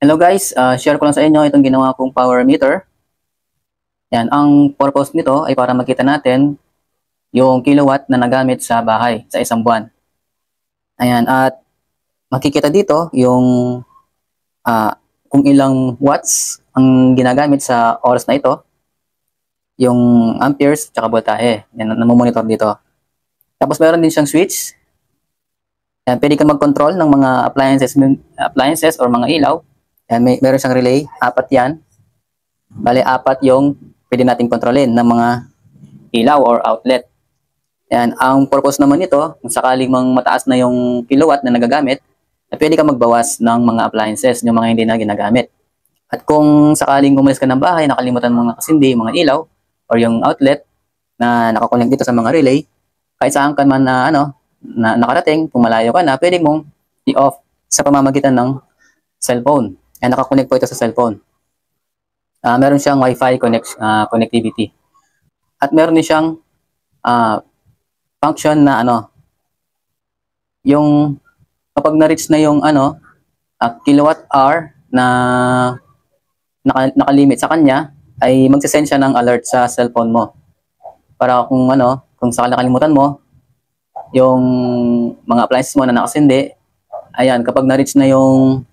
Hello guys, share ko lang sa inyo itong ginawa kong power meter. Yan, ang purpose nito ay para makita natin yung kilowatt na nagamit sa bahay sa isang buwan. Ayan, at makikita dito yung kung ilang watts ang ginagamit sa oras na ito, yung amperes tsaka voltahe. Yan, namomonitor dito. Tapos meron din siyang switch. Yan, pwede ka mag-control ng mga appliances or mga ilaw. Yan, meron siyang relay, apat yan. Bale, apat yung pwede nating kontrolin ng mga ilaw or outlet. Yan, ang purpose naman nito, kung sakaling mataas na yung kilowatt na nagagamit, pwede ka magbawas ng mga appliances, yung mga hindi na ginagamit. At kung sakaling umalis ka ng bahay, nakalimutan mo mga kasindi, mga ilaw, or yung outlet na nakakonect dito sa mga relay, kahit saan ka man na, na nakarating, kung malayo ka na, pwede mong i-off sa pamamagitan ng cellphone. Yan, nakakonect po ito sa cellphone. Meron siyang Wi-Fi connectivity. At meron din siyang function na yung kapag na-reach na yung kilowatt hour na nakalimit sa kanya, ay magsisend siya ng alert sa cellphone mo. Para kung sakali nakalimutan mo, yung mga appliances mo na nakasindi, ayan, kapag na-reach na yung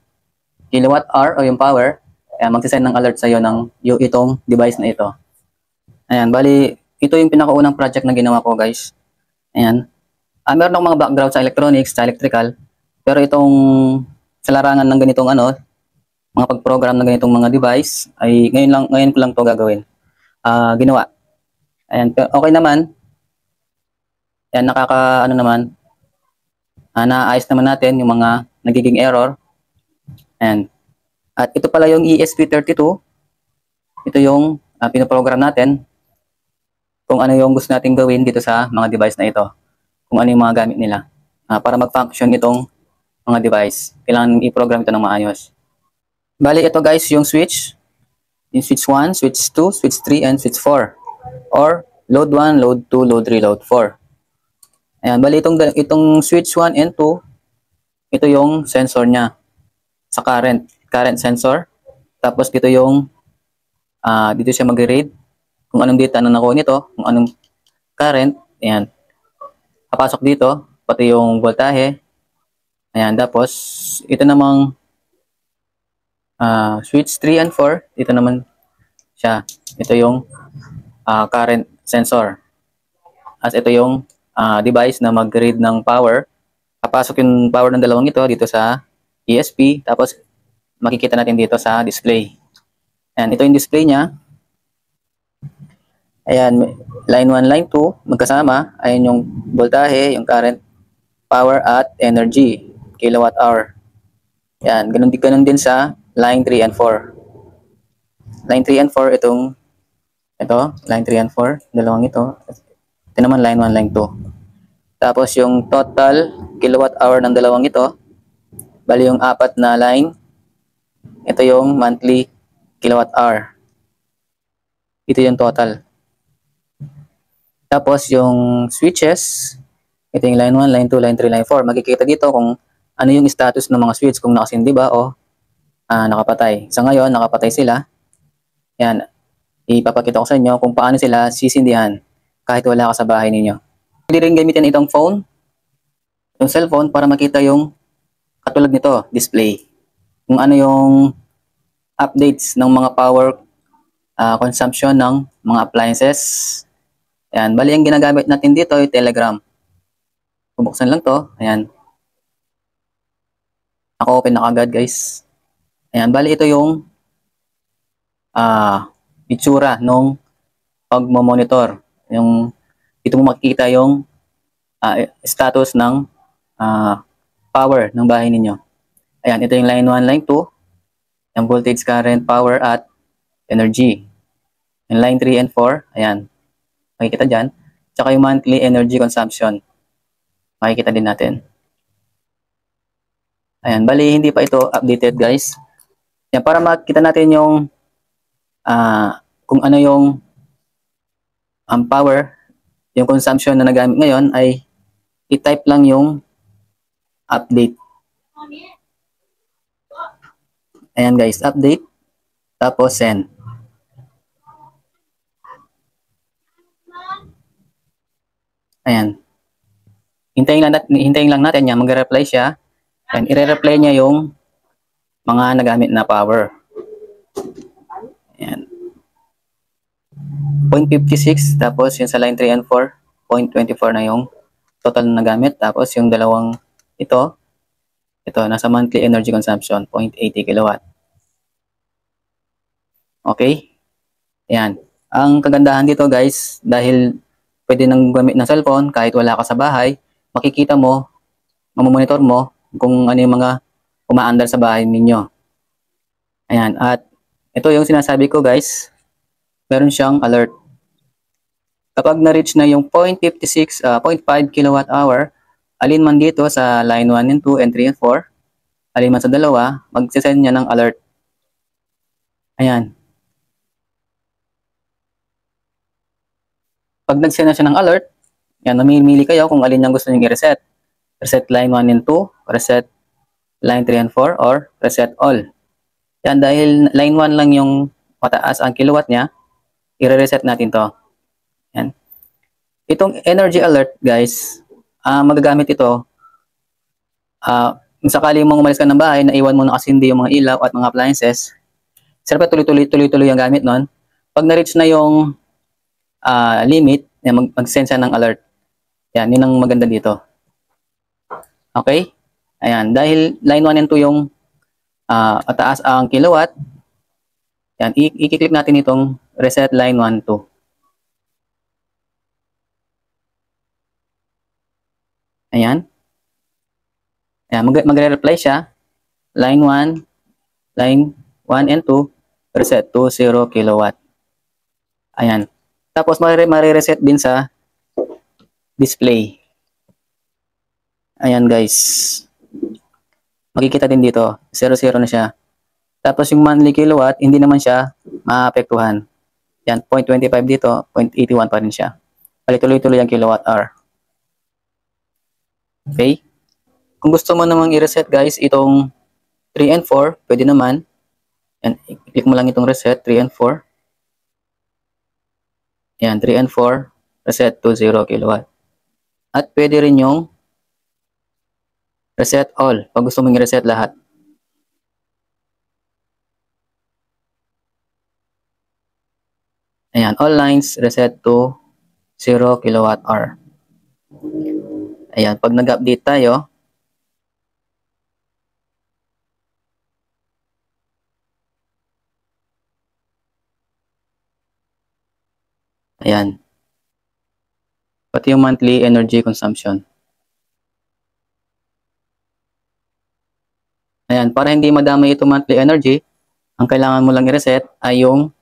kilowatt hour o yung power, ayan, magsisend ng alert sa iyo ng itong device na ito. Ayan, bali, ito yung pinakaunang project na ginawa ko, guys. Ayan. Meron akong mga background sa electronics, sa electrical, pero itong sa larangan ng ganitong mga pag-program ng ganitong mga device, ay ngayon ko lang to gagawin. Ginawa. Ayan, okay naman. Ayan, naayos naman natin yung mga nagiging error. Ayan. At ito pala yung ESP32. Ito yung pinoprogram natin kung ano yung gusto natin gawin dito sa mga device na ito. Kung ano yung mga gamit nila. Para mag-function itong mga device. Kailangan i-program ito ng maayos. Bali, ito guys yung switch. Yung switch 1, switch 2, switch 3, and switch 4. Or load 1, load 2, load 3, load 4. Ayan, bali itong switch 1 and 2, ito yung sensor niya sa current sensor. Tapos dito yung dito siya mag-read kung anong data na nakuha nito, kung anong current. Ayan, papasok dito pati yung voltahe. Ayan, tapos ito namang switch 3 and 4, dito naman siya, ito yung current sensor. As ito yung device na mag-read ng power. Papasok yung power ng dalawang ito dito sa ESP, tapos makikita natin dito sa display. Ayan, ito yung display niya. Ayan, line 1, line 2, magkasama. Ayan yung voltahe, yung current, power at energy, kilowatt hour. Ayan, ganun din sa line 3 and 4. Line 3 and 4, ito, line 3 and 4, dalawang ito. Ito naman line 1, line 2. Tapos yung total kilowatt hour ng dalawang ito, bali yung apat na line, ito yung monthly kilowatt hour. Ito yung total. Tapos yung switches, ito yung line 1, line 2, line 3, line 4. Makikita dito kung ano yung status ng mga switch, kung nakasindi ba o nakapatay. Sa ngayon, nakapatay sila. Yan, ipapakita ko sa inyo kung paano sila sisindihan kahit wala ka sa bahay ninyo. Pwede rin gamitin itong phone, yung cellphone, para makita yung katulad nito, display. Kung ano yung updates ng mga power consumption ng mga appliances. Ayan, bali ang ginagamit natin dito ay Telegram. Bubuksan lang to. Ayan. Naka-open na kagad, guys. Ayan, bali ito yung itsura nung pag-monitor. Yung dito mo makikita yung status ng power ng bahay ninyo. Ayan, ito yung line 1, line 2. Yung voltage, current, power, at energy. Yung line 3 and 4, ayan. Makikita dyan. Tsaka yung monthly energy consumption. Makikita din natin. Ayan, bali hindi pa ito updated, guys. Yan, para makita natin yung kung ano yung power, yung consumption na nagamit ngayon, ay i-type lang yung update. Ayan guys, update, tapos send. Ayan. Hintayin lang natin yan, magre-reply siya. And i-reply niya yung mga nagamit na power. Ayan. 0.56, tapos yung sa line 3 and 4, 0.24 na yung total na nagamit. Tapos yung dalawang ito nasa monthly energy consumption, 0.80 kilowatt. Okay? Ayan. Ang kagandahan dito guys, dahil pwede nang gamit ng cellphone kahit wala ka sa bahay, makikita mo, mamomonitor mo kung ano yung mga umaandar sa bahay ninyo. Ayan. At ito yung sinasabi ko guys, meron siyang alert. Kapag na-reach na yung 0.56, 0.5 kilowatt hour, alin man dito sa line 1 and 2 and 3 and 4, alin man sa dalawa, magsisend niya ng alert. Ayan. Pag nag-send na siya ng alert, yan, namimili kayo kung alin yung gusto niyo i-reset. Reset line 1 and 2, reset line 3 and 4, or reset all. Yan, dahil line 1 lang yung mataas ang kilowatt niya, i-reset natin to. Yan. Itong energy alert, guys, magagamit ito, kung sakali mong umalis ka ng bahay, naiwan mo na kasindi yung mga ilaw at mga appliances, siyempre tuloy-tuloy yung gamit nun. Pag na-reach na yung limit, mag-send siya ng alert. Yan, yun ang maganda dito. Okay? Ayan, dahil line 1 and 2 yung mataas ang kilowatt, yan, i-click natin itong reset line 1, 2. Ayan. Ayan, magre-reply siya. Line 1 and 2, reset to 0 kilowatt. Ayan. Tapos marireset din sa display. Ayan guys. Makikita din dito, 0 na siya. Tapos yung monthly kilowatt, hindi naman siya maapektuhan. Yan, 0.25 dito, 0.81 pa rin siya. Bali tuloy-tuloy ang kilowatt hour. Okay? Kung gusto mo namang i-reset guys, itong 3 and 4, pwede naman. Yan, i-click mo lang itong reset, 3 and 4. Yan, 3 and 4, reset to 0 kilowatt. At pwede rin yung reset all, pag gusto mong i-reset lahat. Ayan, all lines reset to 0 kilowatt hour. Ayan, pag nag-update tayo, ayan, pati yung monthly energy consumption. Ayan, para hindi madamay itong monthly energy, ang kailangan mo lang i-reset ay yung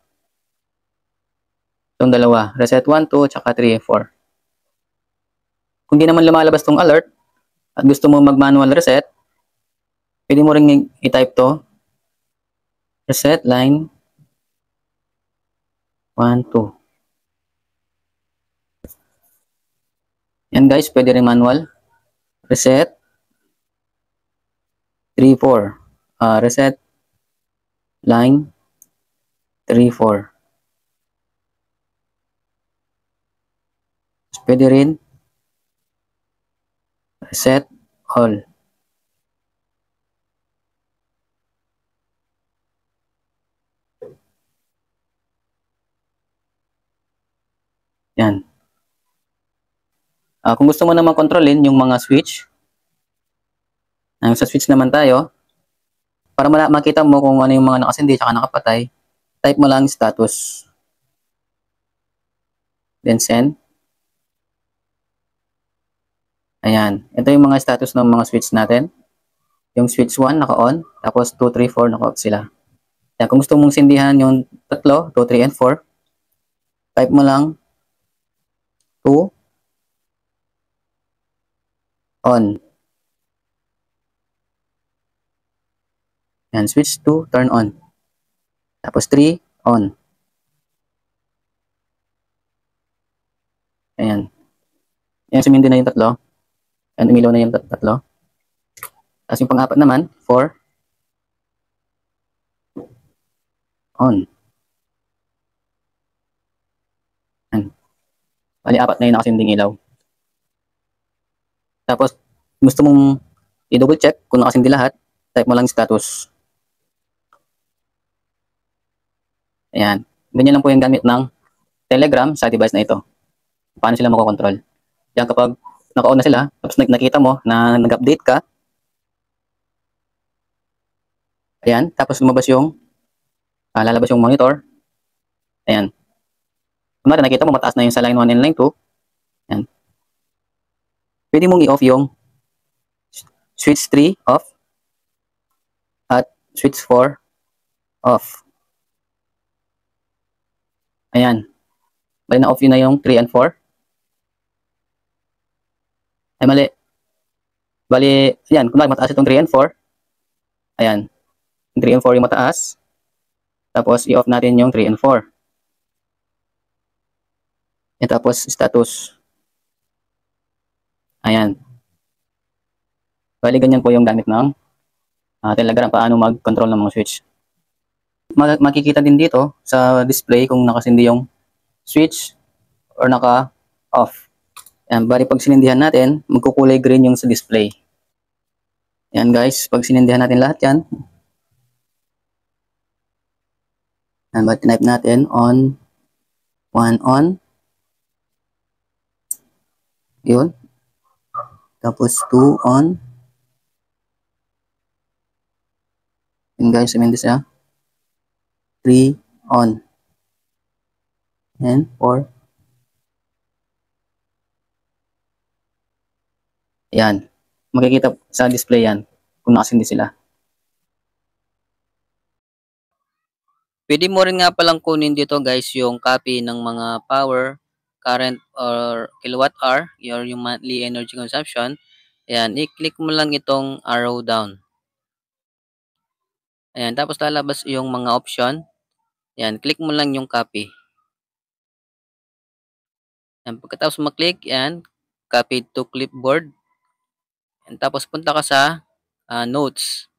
itong dalawa, reset 1, 2, tsaka 3, 4. Kung di naman lumalabas tong alert at gusto mo mag-manual reset, pwede mo ring i-type to, reset line 1, 2. Yan guys, pwede rin manual. Reset 3, 4. Reset line 3, 4. Pwede rin reset all. Yan. Kung gusto mo naman kontrolin yung mga switch, sa switch naman tayo, para makita mo kung ano yung mga nakasindi at nakapatay, type mo lang status. Then send. Ayan. Ito yung mga status ng mga switch natin. Yung switch 1 naka-on, tapos 2, 3, 4 naka-off sila. Ayan. Kung gusto mong sindihan yung tatlo, 2, 3, and 4, type mo lang 2 on. Ayan. Switch 2, turn on. Tapos 3, on. Ayan. Ayan, sumindi na yung tatlo. Ayan, umilaw na yung tatlo. Tapos yung pang-apat naman, 4. On. Yan. Bali, apat na yung nakasinding ilaw. Tapos, gusto mong i-double check kung nakasindi lahat, type mo lang status. Ayan. Ganyan lang po yung gamit ng Telegram sa device na ito. Paano sila makokontrol. Yan, kapag naka-on na sila, tapos nakita mo na nag-update ka, ayan, tapos lumabas yung, lalabas yung monitor, ayan. Kunwari, nakita mo mataas na yung sa line 1 and line 2, ayan. Pwede mong i-off yung switch 3 off at switch 4 off. Ayan. Bali na-off yun na yung 3 and 4. Ay, mali. Bali, ayan, kunwari mataas itong 3 and 4. Ayan. 3 and 4 yung mataas. Tapos, i-off natin yung 3 and 4. Ayan, tapos, status. Ayan. Bali, ganyan po yung gamit ng Telegram, paano mag-control ng mga switch. Makikita din dito sa display kung nakasindi yung switch or naka-off. Ayan, bali pag sinindihan natin, magkukulay green yung sa display. Ayan guys, pag sinindihan natin lahat yan, ayan, bali type natin on, 1 on, yun, tapos 2 on, yun guys, sabihin din siya, 3 on, and 4, ayan, makikita sa display yan kung nakasindi sila. Pwede mo rin nga palang kunin dito guys yung copy ng mga power, current or kilowatt hour, yung monthly energy consumption. Ayan, i-click mo lang itong arrow down. Ayan, tapos lalabas yung mga option. Ayan, click mo lang yung copy. Ayan, pagkatapos maklik, ayan, copy to clipboard. Ayan, tapos punta ka sa notes.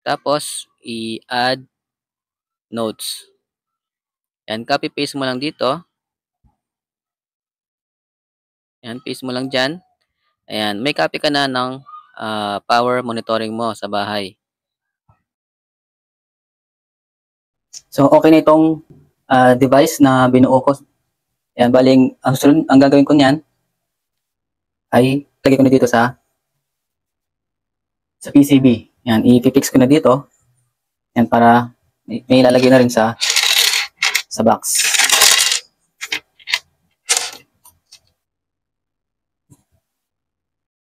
Tapos, i-add notes. Ayan, copy paste mo lang dito. Ayan, paste mo lang dyan. Ayan, may copy ka na ng power monitoring mo sa bahay. So, okay na itong device na binuo ko. Ayan, baling, ang gagawin ko niyan ay lagay ko na dito sa PCB. Ayan, i-fix ko na dito. Ayan, para may ilalagay na rin sa box.